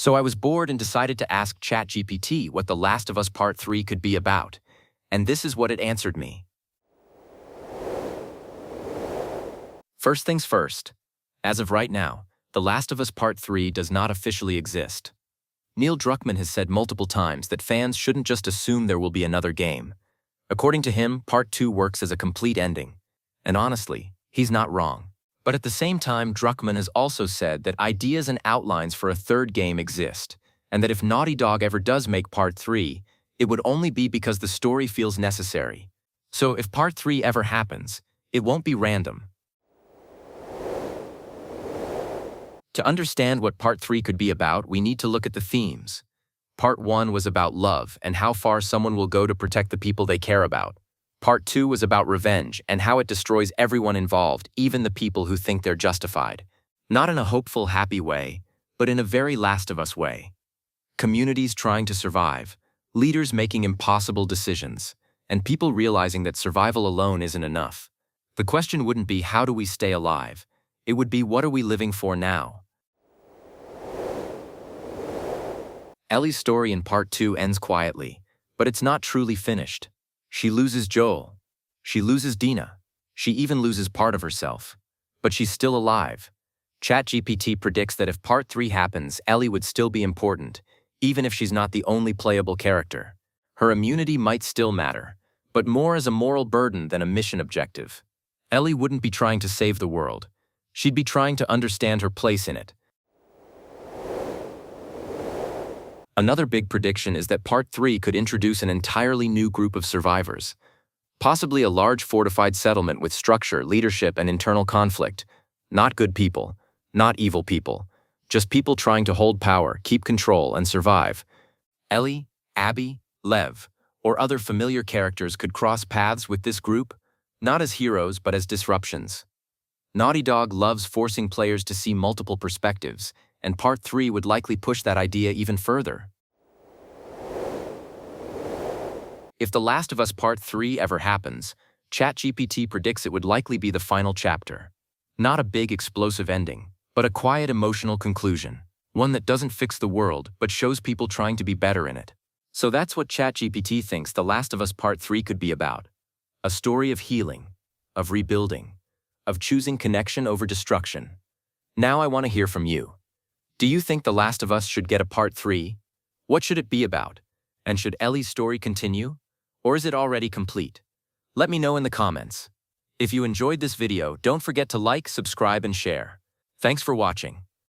So I was bored and decided to ask ChatGPT what The Last of Us Part 3 could be about. And this is what it answered me. First things first. As of right now, The Last of Us Part 3 does not officially exist. Neil Druckmann has said multiple times that fans shouldn't just assume there will be another game. According to him, Part 2 works as a complete ending. And honestly, he's not wrong. But at the same time, Druckmann has also said that ideas and outlines for a third game exist, and that if Naughty Dog ever does make Part 3, it would only be because the story feels necessary. So if Part 3 ever happens, it won't be random. To understand what Part 3 could be about, we need to look at the themes. Part 1 was about love and how far someone will go to protect the people they care about. Part 2 was about revenge and how it destroys everyone involved, even the people who think they're justified. Not in a hopeful, happy way, but in a very Last of Us way. Communities trying to survive, leaders making impossible decisions, and people realizing that survival alone isn't enough. The question wouldn't be how do we stay alive? It would be what are we living for now? Ellie's story in Part 2 ends quietly, but it's not truly finished. She loses Joel. She loses Dina. She even loses part of herself. But she's still alive. ChatGPT predicts that if Part 3 happens, Ellie would still be important, even if she's not the only playable character. Her immunity might still matter, but more as a moral burden than a mission objective. Ellie wouldn't be trying to save the world. She'd be trying to understand her place in it. Another big prediction is that Part 3 could introduce an entirely new group of survivors. Possibly a large fortified settlement with structure, leadership, and internal conflict. Not good people, not evil people, just people trying to hold power, keep control, and survive. Ellie, Abby, Lev, or other familiar characters could cross paths with this group, not as heroes but as disruptions. Naughty Dog loves forcing players to see multiple perspectives, and Part 3 would likely push that idea even further. If The Last of Us Part 3 ever happens, ChatGPT predicts it would likely be the final chapter. Not a big explosive ending, but a quiet emotional conclusion. One that doesn't fix the world, but shows people trying to be better in it. So that's what ChatGPT thinks The Last of Us Part 3 could be about. A story of healing, of rebuilding, of choosing connection over destruction. Now I want to hear from you. Do you think The Last of Us should get a Part 3? What should it be about? And should Ellie's story continue? Or is it already complete? Let me know in the comments. If you enjoyed this video, don't forget to like, subscribe, and share. Thanks for watching.